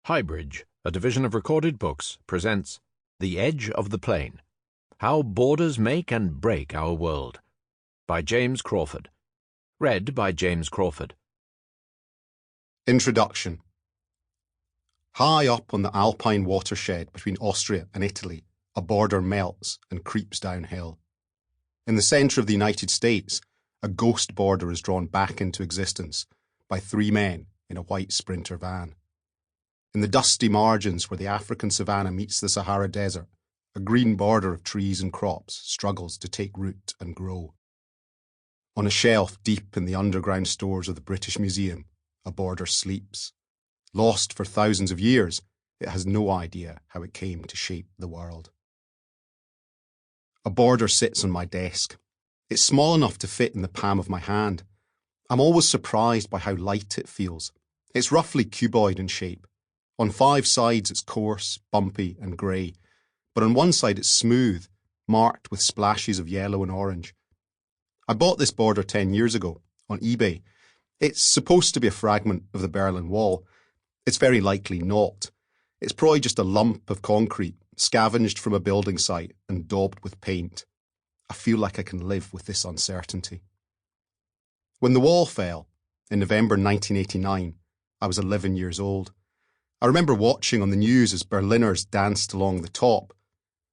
HighBridge, a division of Recorded Books, presents The Edge of the Plain, How Borders Make and Break Our World, by James Crawford. Read by James Crawford. Introduction. High up on the Alpine watershed between Austria and Italy, a border melts and creeps downhill. In the centre of the United States, a ghost border is drawn back into existence by three men in a white Sprinter van. In the dusty margins where the African savanna meets the Sahara Desert, a green border of trees and crops struggles to take root and grow. On a shelf deep in the underground stores of the British Museum, a border sleeps. Lost for thousands of years, it has no idea how it came to shape the world. A border sits on my desk. It's small enough to fit in the palm of my hand. I'm always surprised by how light it feels. It's roughly cuboid in shape. On 5 sides it's coarse, bumpy and grey, but on one side it's smooth, marked with splashes of yellow and orange. I bought this border 10 years ago on eBay. It's supposed to be a fragment of the Berlin Wall. It's very likely not. It's probably just a lump of concrete, scavenged from a building site and daubed with paint. I feel like I can live with this uncertainty. When the wall fell, in November 1989, I was 11 years old. I remember watching on the news as Berliners danced along the top.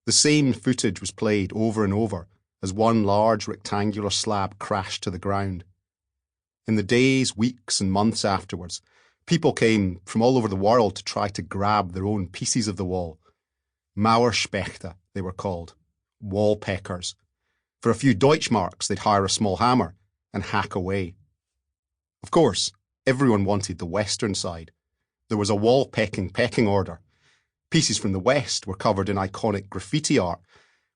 The same footage was played over and over as one large rectangular slab crashed to the ground. In the days, weeks and months afterwards, people came from all over the world to try to grab their own pieces of the wall. Mauerspechter, they were called, wall peckers. For a few Deutschmarks, they'd hire a small hammer and hack away. Of course, everyone wanted the western side. There was a wall-pecking pecking order. Pieces from the west were covered in iconic graffiti art,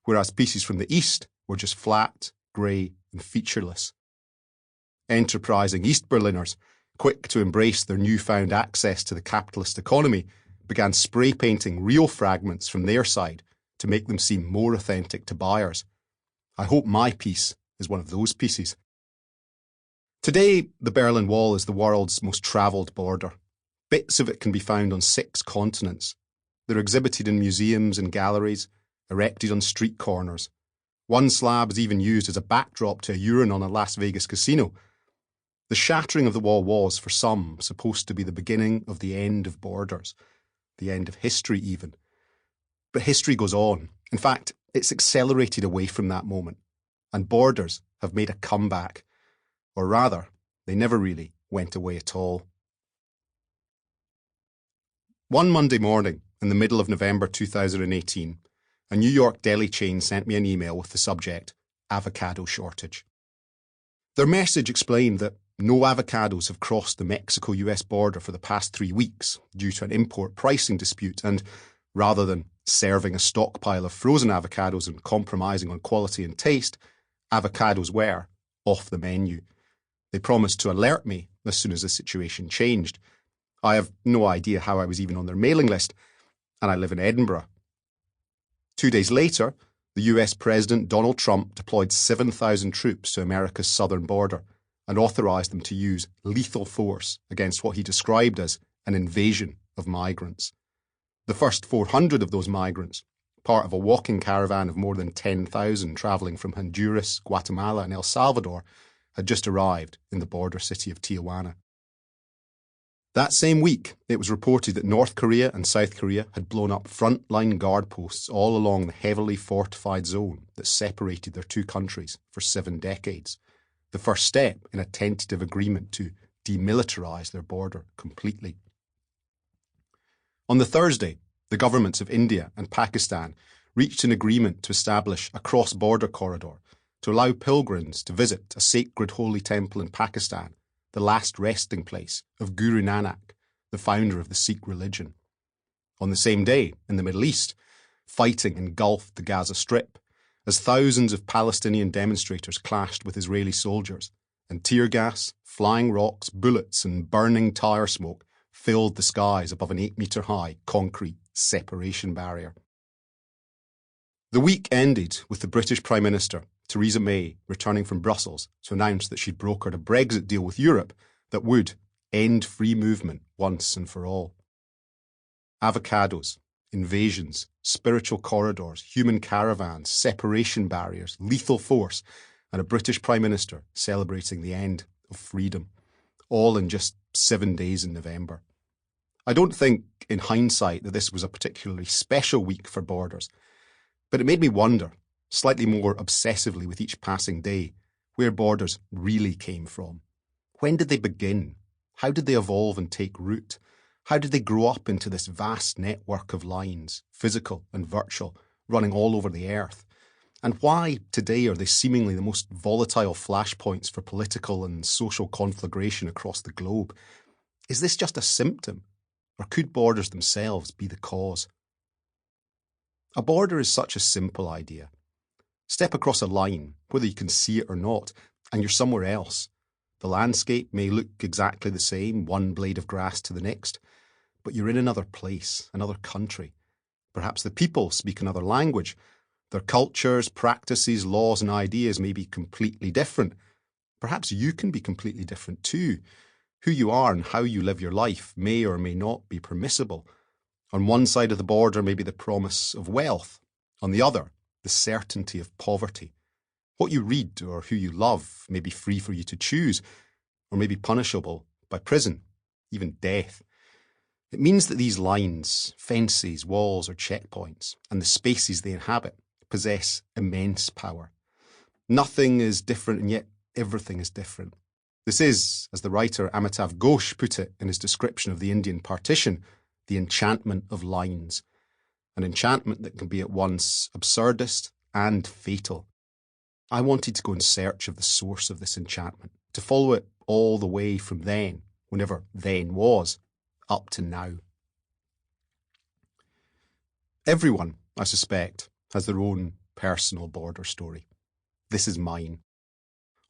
whereas pieces from the east were just flat, grey and featureless. Enterprising East Berliners, quick to embrace their newfound access to the capitalist economy, began spray-painting real fragments from their side to make them seem more authentic to buyers. I hope my piece is one of those pieces. Today, the Berlin Wall is the world's most travelled border. Bits of it can be found on 6 continents. They're exhibited in museums and galleries, erected on street corners. One slab is even used as a backdrop to a urine on a Las Vegas casino. The shattering of the wall was, for some, supposed to be the beginning of the end of borders, the end of history even. But history goes on. In fact, it's accelerated away from that moment, and borders have made a comeback. Or rather, they never really went away at all. One Monday morning, in the middle of November 2018, a New York deli chain sent me an email with the subject, avocado shortage. Their message explained that no avocados have crossed the Mexico-US border for the past 3 weeks due to an import pricing dispute, and rather than serving a stockpile of frozen avocados and compromising on quality and taste, avocados were off the menu. They promised to alert me as soon as the situation changed. I have no idea how I was even on their mailing list, and I live in Edinburgh. 2 days later, the US President Donald Trump deployed 7,000 troops to America's southern border and authorised them to use lethal force against what he described as an invasion of migrants. The first 400 of those migrants, part of a walking caravan of more than 10,000 travelling from Honduras, Guatemala and El Salvador, had just arrived in the border city of Tijuana. That same week, it was reported that North Korea and South Korea had blown up front-line guard posts all along the heavily fortified zone that separated their 2 countries for 7 decades, the first step in a tentative agreement to demilitarise their border completely. On the Thursday, the governments of India and Pakistan reached an agreement to establish a cross-border corridor to allow pilgrims to visit a sacred holy temple in Pakistan, the last resting place of Guru Nanak, the founder of the Sikh religion. On the same day, in the Middle East, fighting engulfed the Gaza Strip as thousands of Palestinian demonstrators clashed with Israeli soldiers, and tear gas, flying rocks, bullets and burning tyre smoke filled the skies above an 8-metre-high concrete separation barrier. The week ended with the British Prime Minister, Theresa May, returning from Brussels to announce that she'd brokered a Brexit deal with Europe that would end free movement once and for all. Avocados, invasions, spiritual corridors, human caravans, separation barriers, lethal force, and a British Prime Minister celebrating the end of freedom, all in just 7 days in November. I don't think, in hindsight, that this was a particularly special week for borders, but it made me wonder, slightly more obsessively with each passing day, where borders really came from. When did they begin? How did they evolve and take root? How did they grow up into this vast network of lines, physical and virtual, running all over the earth? And why today are they seemingly the most volatile flashpoints for political and social conflagration across the globe? Is this just a symptom, or could borders themselves be the cause? A border is such a simple idea. Step across a line, whether you can see it or not, and you're somewhere else. The landscape may look exactly the same, one blade of grass to the next, but you're in another place, another country. Perhaps the people speak another language. Their cultures, practices, laws, and ideas may be completely different. Perhaps you can be completely different too. Who you are and how you live your life may or may not be permissible. On one side of the border may be the promise of wealth. On the other, the certainty of poverty. What you read or who you love may be free for you to choose, or may be punishable by prison, even death. It means that these lines, fences, walls, or checkpoints, and the spaces they inhabit, possess immense power. Nothing is different, and yet everything is different. This is, as the writer Amitav Ghosh put it in his description of the Indian partition, the enchantment of lines. An enchantment that can be at once absurdist and fatal. I wanted to go in search of the source of this enchantment, to follow it all the way from then, whenever then was, up to now. Everyone, I suspect, has their own personal border story. This is mine.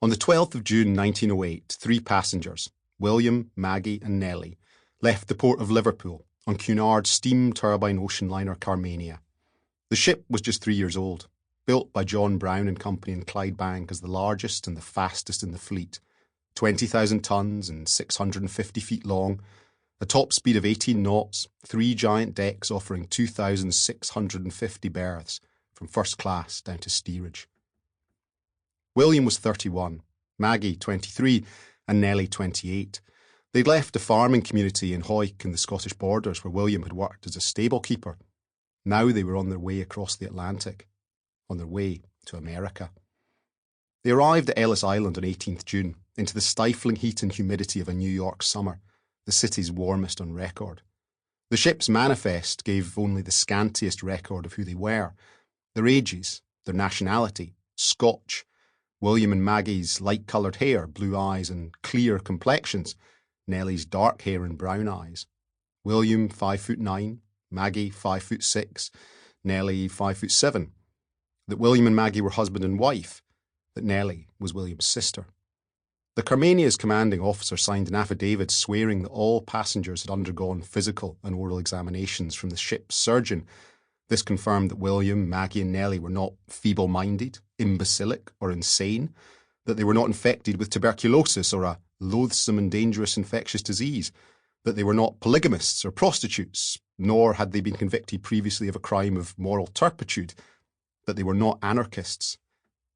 On the 12th of June 1908, 3 passengers, William, Maggie and Nellie, left the port of Liverpool on Cunard's steam turbine ocean liner Carmania. The ship was just 3 years old, built by John Brown and Company in Clydebank as the largest and the fastest in the fleet, 20,000 tons and 650 feet long, a top speed of 18 knots, 3 giant decks offering 2,650 berths, from first class down to steerage. William was 31, Maggie 23, and Nellie 28. They'd left a farming community in Hawick in the Scottish borders where William had worked as a stable keeper. Now they were on their way across the Atlantic, on their way to America. They arrived at Ellis Island on 18th June, into the stifling heat and humidity of a New York summer, the city's warmest on record. The ship's manifest gave only the scantiest record of who they were, their ages, their nationality, Scotch, William and Maggie's light-coloured hair, blue eyes and clear complexions, Nellie's dark hair and brown eyes. William 5'9", Maggie 5'6", Nellie 5'7". That William and Maggie were husband and wife, that Nellie was William's sister. The Carmania's commanding officer signed an affidavit swearing that all passengers had undergone physical and oral examinations from the ship's surgeon. This confirmed that William, Maggie and Nellie were not feeble-minded, imbecilic or insane, that they were not infected with tuberculosis or a loathsome and dangerous infectious disease, that they were not polygamists or prostitutes, nor had they been convicted previously of a crime of moral turpitude, that they were not anarchists.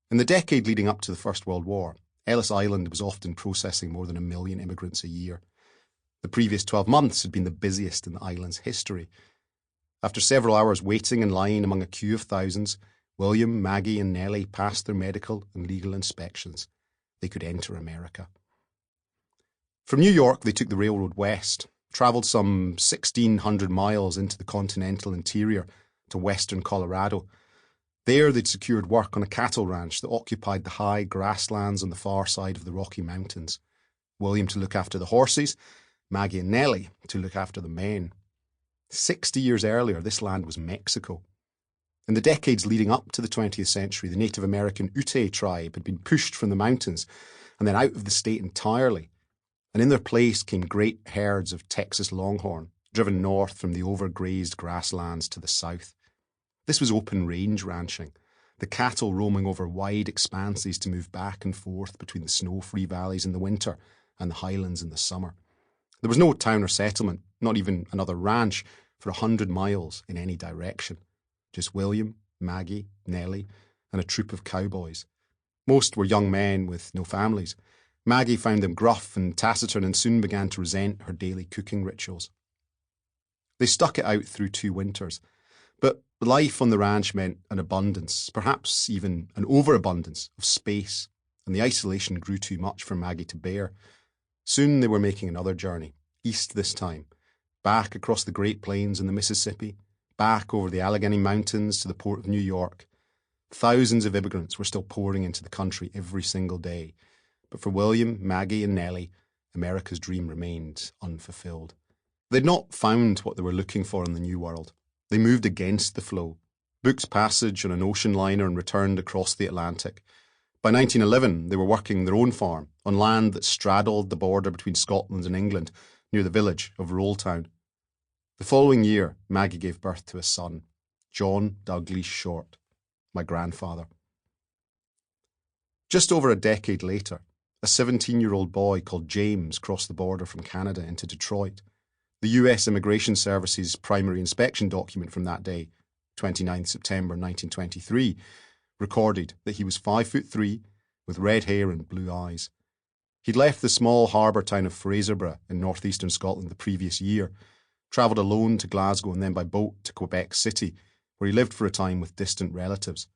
In the decade leading up to the First World War, Ellis Island was often processing more than 1 million immigrants a year. The previous 12 months had been the busiest in the island's history. After several hours waiting in line among a queue of thousands, William, Maggie and Nellie passed their medical and legal inspections. They could enter America. From New York, they took the railroad west, travelled some 1,600 miles into the continental interior to western Colorado. There they'd secured work on a cattle ranch that occupied the high grasslands on the far side of the Rocky Mountains. William to look after the horses, Maggie and Nellie to look after the men. 60 years earlier, this land was Mexico. In the decades leading up to the 20th century, the Native American Ute tribe had been pushed from the mountains and then out of the state entirely, and in their place came great herds of Texas longhorn, driven north from the overgrazed grasslands to the south. This was open range ranching, the cattle roaming over wide expanses to move back and forth between the snow-free valleys in the winter and the highlands in the summer. There was no town or settlement, not even another ranch, for 100 miles in any direction. Just William, Maggie, Nellie, and a troop of cowboys. Most were young men with no families. Maggie found them gruff and taciturn and soon began to resent her daily cooking rituals. They stuck it out through 2 winters, but life on the ranch meant an abundance, perhaps even an overabundance of space, and the isolation grew too much for Maggie to bear. Soon they were making another journey, east this time, back across the Great Plains and the Mississippi, back over the Allegheny Mountains to the port of New York. Thousands of immigrants were still pouring into the country every single day, but for William, Maggie and Nellie, America's dream remained unfulfilled. They'd not found what they were looking for in the New World. They moved against the flow, booked passage on an ocean liner and returned across the Atlantic. By 1911, they were working their own farm on land that straddled the border between Scotland and England, near the village of Rolltown. The following year, Maggie gave birth to a son, John Douglas Short, my grandfather. Just over a decade later, a 17-year-old boy called James crossed the border from Canada into Detroit. The US Immigration Service's primary inspection document from that day, 29 September 1923, recorded that he was 5'3", with red hair and blue eyes. He'd left the small harbour town of Fraserburgh in northeastern Scotland the previous year, travelled alone to Glasgow and then by boat to Quebec City, where he lived for a time with distant relatives.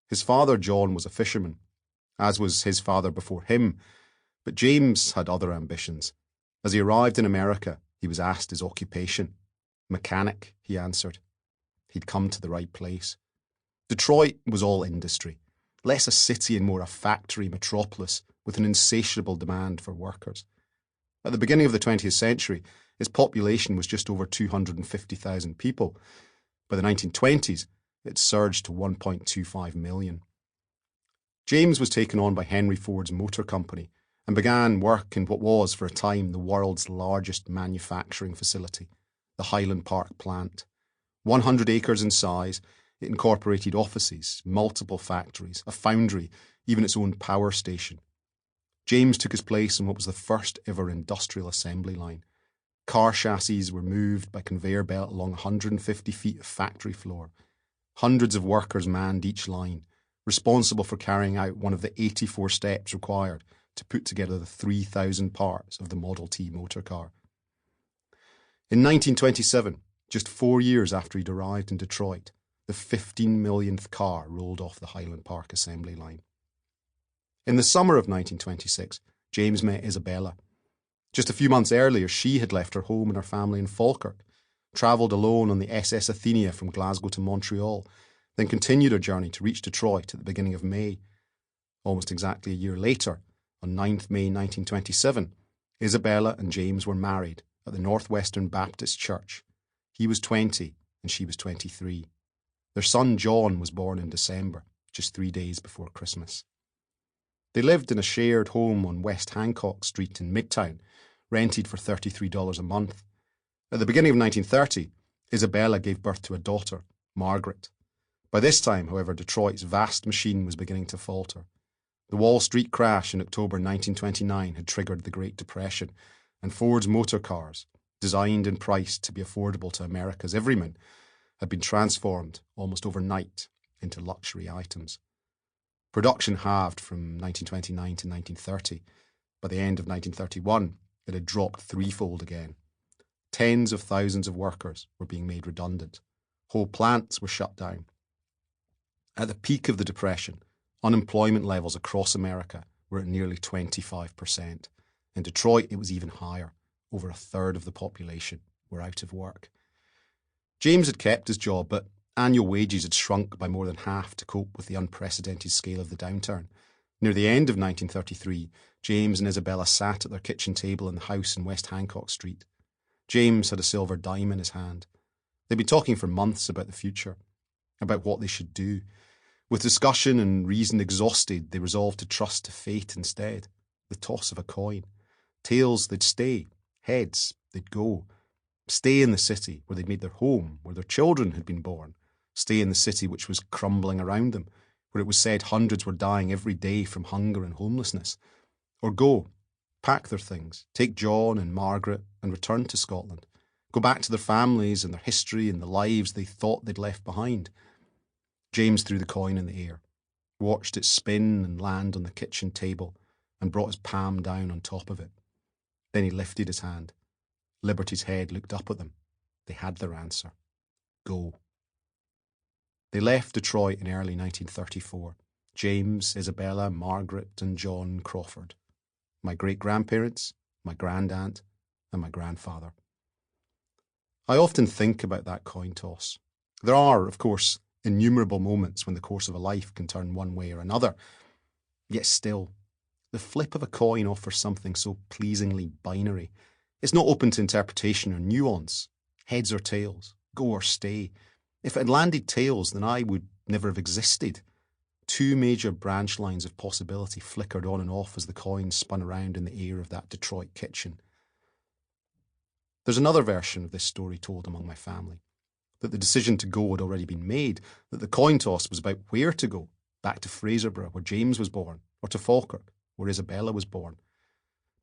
His father, John, was a fisherman, as was his father before him, but James had other ambitions. As he arrived in America, he was asked his occupation. Mechanic, he answered. He'd come to the right place. Detroit was all industry, less a city and more a factory metropolis with an insatiable demand for workers. At the beginning of the 20th century, its population was just over 250,000 people. By the 1920s, it surged to 1.25 million. James was taken on by Henry Ford's Motor Company and began work in what was, for a time, the world's largest manufacturing facility, the Highland Park plant. 100 acres in size, it incorporated offices, multiple factories, a foundry, even its own power station. James took his place on what was the first ever industrial assembly line. Car chassis were moved by conveyor belt along 150 feet of factory floor. Hundreds of workers manned each line, responsible for carrying out one of the 84 steps required to put together the 3,000 parts of the Model T motor car. In 1927, just 4 years after he'd arrived in Detroit, the 15 millionth car rolled off the Highland Park assembly line. In the summer of 1926, James met Isabella. Just a few months earlier, she had left her home and her family in Falkirk, travelled alone on the SS Athenia from Glasgow to Montreal, then continued her journey to reach Detroit at the beginning of May. Almost exactly a year later, on 9th May 1927, Isabella and James were married at the Northwestern Baptist Church. He was 20 and she was 23. Their son John was born in December, just 3 days before Christmas. They lived in a shared home on West Hancock Street in Midtown, rented for $33 a month. At the beginning of 1930, Isabella gave birth to a daughter, Margaret. By this time, however, Detroit's vast machine was beginning to falter. The Wall Street crash in October 1929 had triggered the Great Depression, and Ford's motor cars, designed and priced to be affordable to America's everyman, had been transformed almost overnight into luxury items. Production halved from 1929 to 1930. By the end of 1931, it had dropped threefold again. Tens of thousands of workers were being made redundant. Whole plants were shut down. At the peak of the Depression, unemployment levels across America were at nearly 25%. In Detroit, it was even higher. Over a third of the population were out of work. James had kept his job, but annual wages had shrunk by more than half to cope with the unprecedented scale of the downturn. Near the end of 1933, James and Isabella sat at their kitchen table in the house in West Hancock Street. James had a silver dime in his hand. They'd been talking for months about the future, about what they should do. With discussion and reason exhausted, they resolved to trust to fate instead, the toss of a coin. Tails, they'd stay. Heads, they'd go. Stay in the city where they'd made their home, where their children had been born. Stay in the city which was crumbling around them, where it was said hundreds were dying every day from hunger and homelessness. Or go, pack their things, take John and Margaret and return to Scotland. go back to their families and their history and the lives they thought they'd left behind. James threw the coin in the air, watched it spin and land on the kitchen table, and brought his palm down on top of it. Then he lifted his hand. Liberty's head looked up at them. They had their answer. Go. They left Detroit in early 1934. James, Isabella, Margaret, and John Crawford. My great-grandparents, my grandaunt, and my grandfather. I often think about that coin toss. There are, of course, innumerable moments when the course of a life can turn one way or another. Yet still, the flip of a coin offers something so pleasingly binary. It's not open to interpretation or nuance. Heads or tails, go or stay. If it had landed tails, then I would never have existed. Two major branch lines of possibility flickered on and off as the coin spun around in the air of that Detroit kitchen. There's another version of this story told among my family, that the decision to go had already been made, that the coin toss was about where to go, back to Fraserburgh, where James was born, or to Falkirk, where Isabella was born.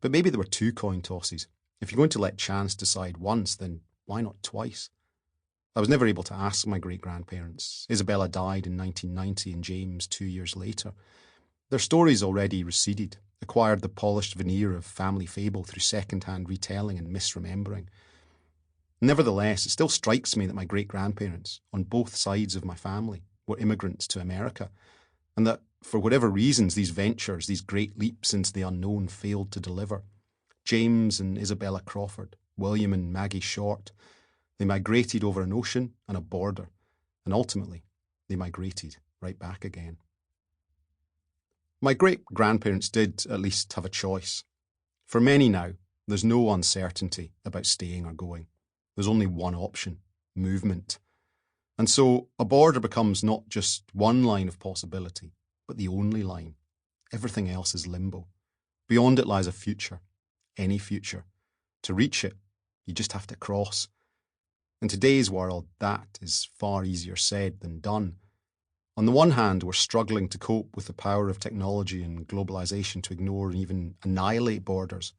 But maybe there were two coin tosses. If you're going to let chance decide once, then why not twice? I was never able to ask my great-grandparents. Isabella died in 1990 and James 2 years later. Their stories already receded, acquired the polished veneer of family fable through second-hand retelling and misremembering. Nevertheless, it still strikes me that my great-grandparents, on both sides of my family, were immigrants to America, and that, for whatever reasons, these ventures, these great leaps into the unknown, failed to deliver. James and Isabella Crawford, William and Maggie Short, they migrated over an ocean and a border, and ultimately, they migrated right back again. My great-grandparents did at least have a choice. For many now, there's no uncertainty about staying or going. There's only one option: movement. And so a border becomes not just one line of possibility, but the only line. Everything else is limbo. Beyond it lies a future, any future. To reach it, you just have to cross. In today's world, that is far easier said than done. On the one hand, we're struggling to cope with the power of technology and globalization to ignore and even annihilate borders.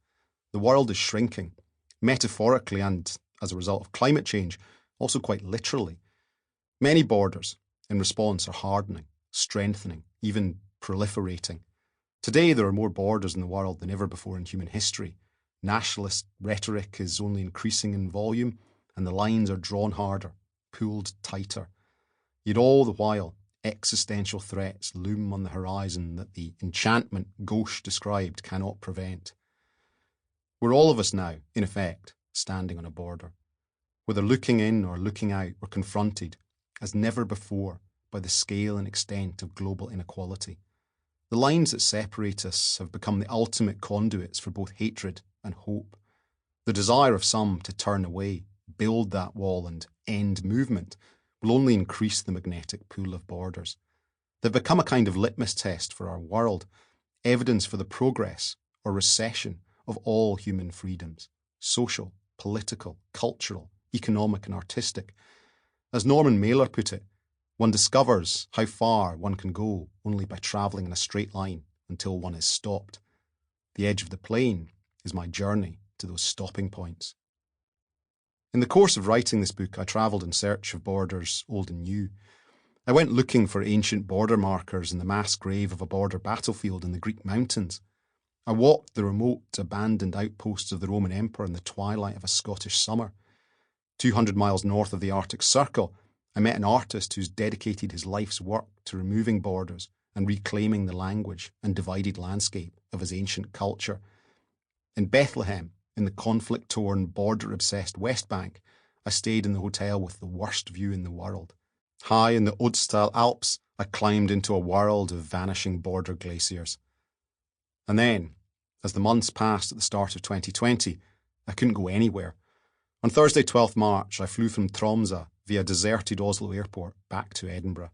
The world is shrinking, metaphorically and, as a result of climate change, also quite literally. Many borders, in response, are hardening, strengthening, even proliferating. Today, there are more borders in the world than ever before in human history. Nationalist rhetoric is only increasing in volume, and the lines are drawn harder, pulled tighter. Yet all the while, existential threats loom on the horizon that the enchantment Ghosh described cannot prevent. We're all of us now, in effect, standing on a border. Whether looking in or looking out, we're confronted, as never before, by the scale and extent of global inequality. The lines that separate us have become the ultimate conduits for both hatred and hope. The desire of some to turn away, build that wall and end movement will only increase the magnetic pull of borders. They've become a kind of litmus test for our world, evidence for the progress or recession of all human freedoms, social, political, cultural, economic and artistic. As Norman Mailer put it, one discovers how far one can go only by travelling in a straight line until one is stopped. The edge of the plane is my journey to those stopping points. In the course of writing this book, I travelled in search of borders old and new. I went looking for ancient border markers in the mass grave of a border battlefield in the Greek mountains. I walked the remote, abandoned outposts of the Roman Empire in the twilight of a Scottish summer. 200 miles north of the Arctic Circle, I met an artist who's dedicated his life's work to removing borders and reclaiming the language and divided landscape of his ancient culture. In Bethlehem, in the conflict-torn, border-obsessed West Bank, I stayed in the hotel with the worst view in the world. High in the Odstal Alps, I climbed into a world of vanishing border glaciers. And then, as the months passed at the start of 2020, I couldn't go anywhere. On Thursday, 12th March, I flew from Tromsø via deserted Oslo Airport back to Edinburgh.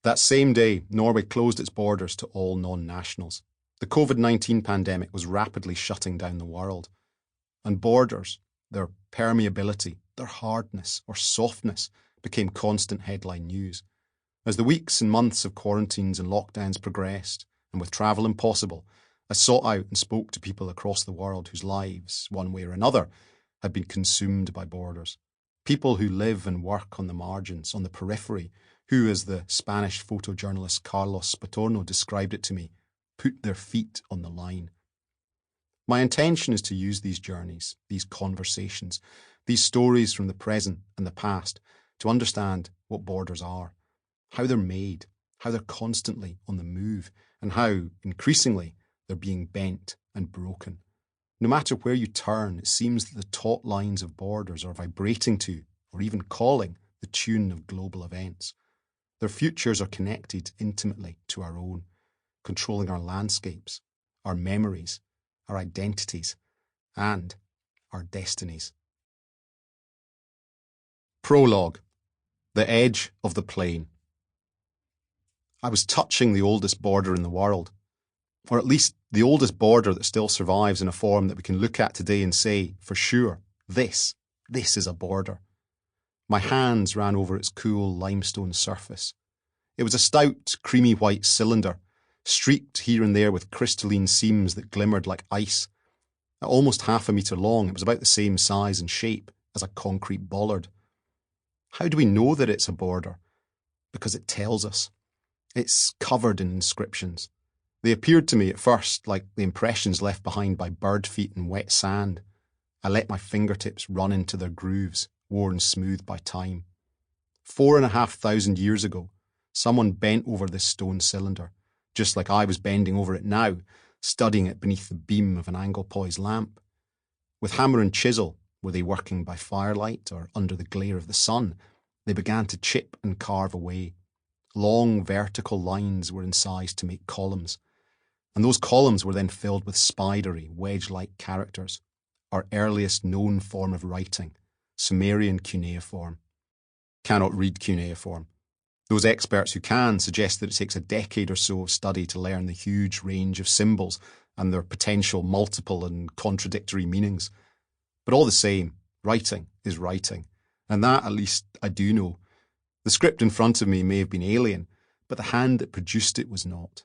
That same day, Norway closed its borders to all non-nationals. The COVID-19 pandemic was rapidly shutting down the world. And borders, their permeability, their hardness or softness, became constant headline news. As the weeks and months of quarantines and lockdowns progressed, and with travel impossible, I sought out and spoke to people across the world whose lives, one way or another, had been consumed by borders. People who live and work on the margins, on the periphery, who, as the Spanish photojournalist Carlos Patorno described it to me, put their feet on the line. My intention is to use these journeys, these conversations, these stories from the present and the past to understand what borders are, how they're made, how they're constantly on the move, and how, increasingly, they're being bent and broken. No matter where you turn, it seems that the taut lines of borders are vibrating to, or even calling, the tune of global events. Their futures are connected intimately to our own, controlling our landscapes, our memories, our identities, and our destinies. Prologue: The Edge of the Plain. I was touching the oldest border in the world, or at least the oldest border that still survives in a form that we can look at today and say, for sure, this is a border. My hands ran over its cool limestone surface. It was a stout, creamy white cylinder, streaked here and there with crystalline seams that glimmered like ice. At almost 1/2 metre long, it was about the same size and shape as a concrete bollard. How do we know that it's a border? Because it tells us. It's covered in inscriptions. They appeared to me at first like the impressions left behind by bird feet in wet sand. I let my fingertips run into their grooves, worn smooth by time. 4,500 years ago, someone bent over this stone cylinder, just like I was bending over it now, studying it beneath the beam of an Anglepoise lamp. With hammer and chisel, were they working by firelight or under the glare of the sun, they began to chip and carve away. Long vertical lines were incised to make columns, and those columns were then filled with spidery, wedge-like characters, our earliest known form of writing, Sumerian cuneiform. Cannot read cuneiform. Those experts who can suggest that it takes a decade or so of study to learn the huge range of symbols and their potential multiple and contradictory meanings. But all the same, writing is writing, and that, at least, I do know. The script in front of me may have been alien, but the hand that produced it was not.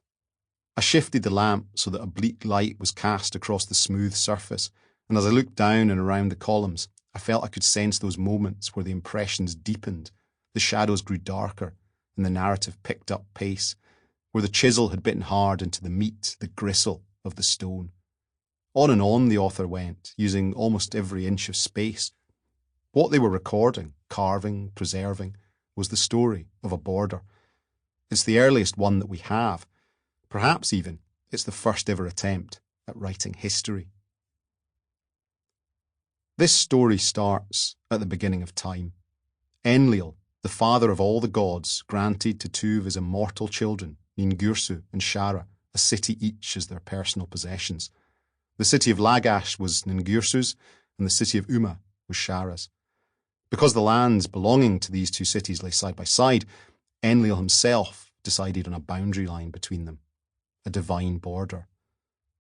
I shifted the lamp so that a bleak light was cast across the smooth surface, and as I looked down and around the columns, I felt I could sense those moments where the impressions deepened, the shadows grew darker, and the narrative picked up pace, where the chisel had bitten hard into the meat, the gristle of the stone. On and on the author went, using almost every inch of space. What they were recording, carving, preserving, was the story of a border. It's the earliest one that we have. Perhaps even it's the first ever attempt at writing history. This story starts at the beginning of time. Enlil, the father of all the gods, granted to 2 of his immortal children, Ningirsu and Shara, a city each as their personal possessions. The city of Lagash was Ningirsu's, and the city of Umma was Shara's. Because the lands belonging to these 2 cities lay side by side, Enlil himself decided on a boundary line between them, a divine border.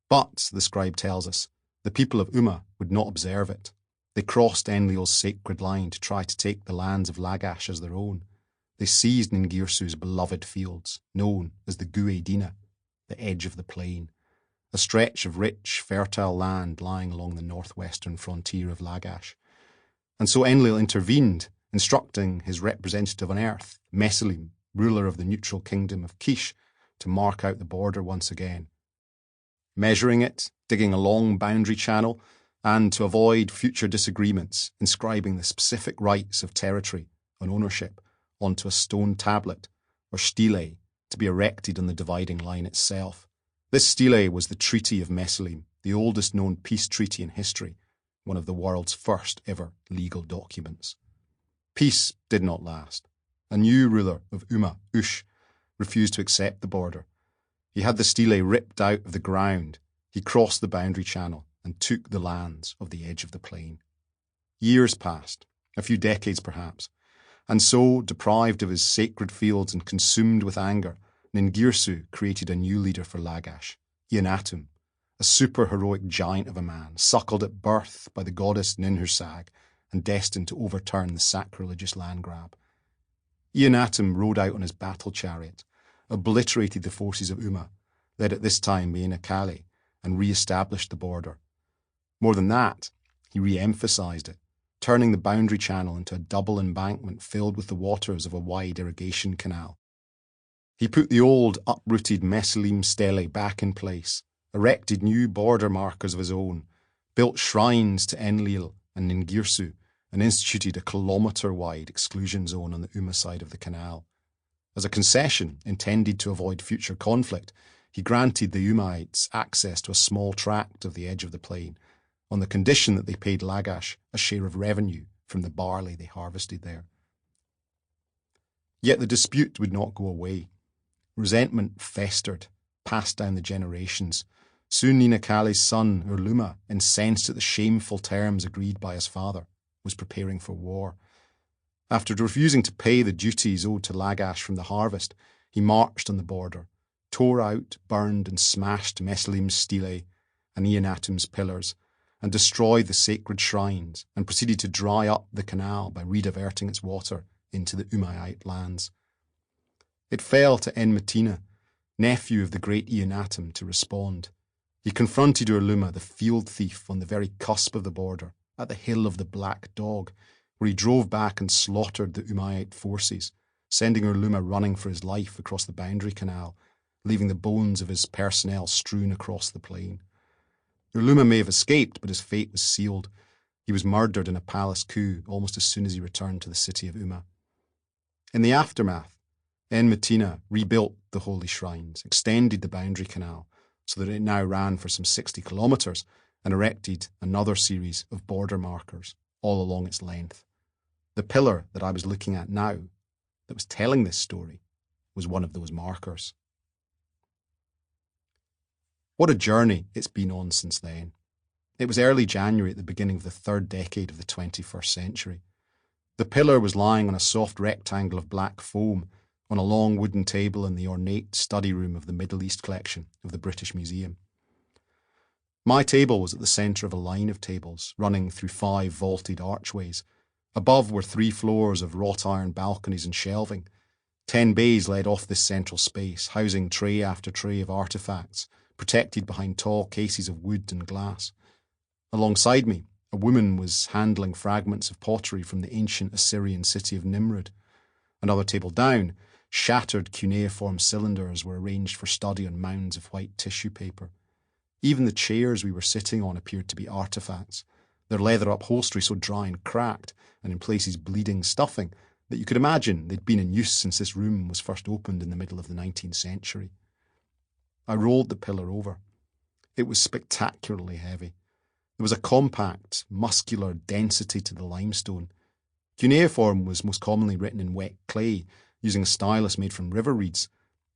But, the scribe tells us, the people of Umma would not observe it. They crossed Enlil's sacred line to try to take the lands of Lagash as their own. They seized Ningirsu's beloved fields, known as the Gue Dina, the edge of the plain, a stretch of rich, fertile land lying along the northwestern frontier of Lagash. And so Enlil intervened, instructing his representative on earth, Meselim, ruler of the neutral kingdom of Kish, to mark out the border once again. Measuring it, digging a long boundary channel, and to avoid future disagreements, inscribing the specific rights of territory and ownership onto a stone tablet, or stele, to be erected on the dividing line itself. This stele was the Treaty of Meselim, the oldest known peace treaty in history, one of the world's first ever legal documents. Peace did not last. A new ruler of Umma, Ush, refused to accept the border. He had the stele ripped out of the ground. He crossed the boundary channel and took the lands of the edge of the plain. Years passed, a few decades perhaps, and so, deprived of his sacred fields and consumed with anger, Ningirsu created a new leader for Lagash, Eonatum, a super-heroic giant of a man, suckled at birth by the goddess Ninhursag and destined to overturn the sacrilegious land grab. Eonatum rode out on his battle chariot, obliterated the forces of Umma, led at this time Mena Kale, and re-established the border. More than that, He re-emphasised it, turning the boundary channel into a double embankment filled with the waters of a wide irrigation canal. He put the old, uprooted mesolim stele back in place, erected new border markers of his own, built shrines to Enlil and Ningirsu, and instituted a kilometre-wide exclusion zone on the Uma side of the canal. As a concession intended to avoid future conflict, he granted the Umaites access to a small tract of the edge of the plain, on the condition that they paid Lagash a share of revenue from the barley they harvested there. Yet the dispute would not go away. Resentment festered, passed down the generations. Soon Nina Kali's son, Urluma, incensed at the shameful terms agreed by his father, was preparing for war. After refusing to pay the duties owed to Lagash from the harvest, he marched on the border, tore out, burned and smashed Mesolim's stelae and Eonatum's pillars, and destroyed the sacred shrines, and proceeded to dry up the canal by rediverting its water into the Umayyad lands. It fell to Enmetina, nephew of the great Eonatum, to respond. He confronted Urluma, the field thief, on the very cusp of the border, at the Hill of the Black Dog, where he drove back and slaughtered the Umayyad forces, sending Urluma running for his life across the boundary canal, leaving the bones of his personnel strewn across the plain. Urluma may have escaped, but his fate was sealed. He was murdered in a palace coup almost as soon as he returned to the city of Uma. In the aftermath, Enmetina rebuilt the holy shrines, extended the boundary canal so that it now ran for some 60 kilometres, and erected another series of border markers all along its length. The pillar that I was looking at now, that was telling this story, was one of those markers. What a journey it's been on since then. It was early January at the beginning of the third decade of the 21st century. The pillar was lying on a soft rectangle of black foam on a long wooden table in the ornate study room of the Middle East collection of the British Museum. My table was at the centre of a line of tables running through 5 vaulted archways. Above were 3 floors of wrought iron balconies and shelving. 10 bays led off this central space, housing tray after tray of artefacts, protected behind tall cases of wood and glass. Alongside me, a woman was handling fragments of pottery from the ancient Assyrian city of Nimrud. Another table down, shattered cuneiform cylinders were arranged for study on mounds of white tissue paper. Even the chairs we were sitting on appeared to be artefacts, their leather upholstery so dry and cracked, and in places bleeding stuffing, that you could imagine they'd been in use since this room was first opened in the middle of the 19th century. I rolled the pillar over. It was spectacularly heavy. There was a compact, muscular density to the limestone. Cuneiform was most commonly written in wet clay, using a stylus made from river reeds.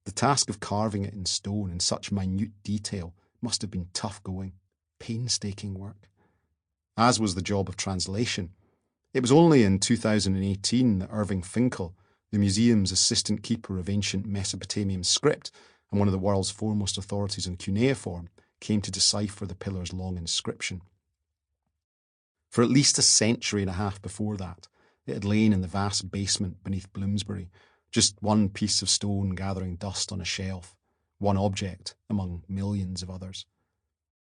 The task of carving it in stone in such minute detail must have been tough going, painstaking work. As was the job of translation. It was only in 2018 that Irving Finkel, the museum's assistant keeper of ancient Mesopotamian script and one of the world's foremost authorities on cuneiform, came to decipher the pillar's long inscription. For at least a century and a half before that, it had lain in the vast basement beneath Bloomsbury, just one piece of stone gathering dust on a shelf, one object among millions of others.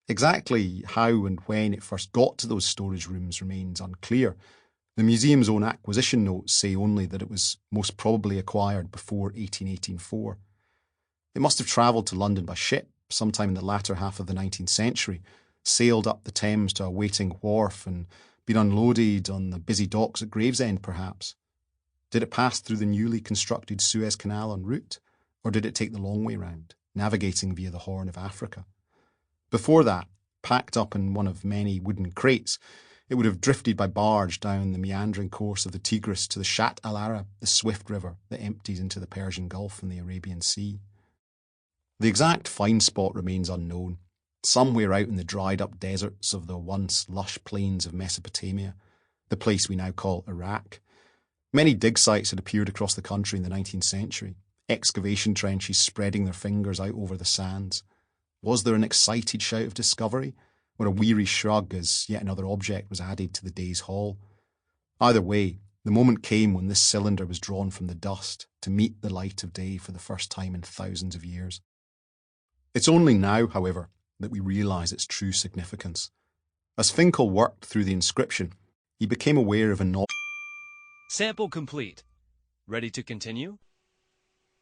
Exactly how and when it first got to those storage rooms remains unclear. The museum's own acquisition notes say only that it was most probably acquired before 1884. It must have travelled to London by ship sometime in the latter half of the 19th century, sailed up the Thames to a waiting wharf and been unloaded on the busy docks at Gravesend, perhaps. Did it pass through the newly constructed Suez Canal en route, or did it take the long way round, navigating via the Horn of Africa? Before that, packed up in one of many wooden crates, it would have drifted by barge down the meandering course of the Tigris to the Shat al-Arab, the swift river that empties into the Persian Gulf and the Arabian Sea. The exact find spot remains unknown, somewhere out in the dried-up deserts of the once lush plains of Mesopotamia, the place we now call Iraq. Many dig sites had appeared across the country in the 19th century, excavation trenches spreading their fingers out over the sands. Was there an excited shout of discovery, or a weary shrug as yet another object was added to the day's haul? Either way, the moment came when this cylinder was drawn from the dust to meet the light of day for the first time in thousands of years. It's only now, however, that we realise its true significance. As Finkel worked through the inscription, he became aware of a Sample complete. Ready to continue?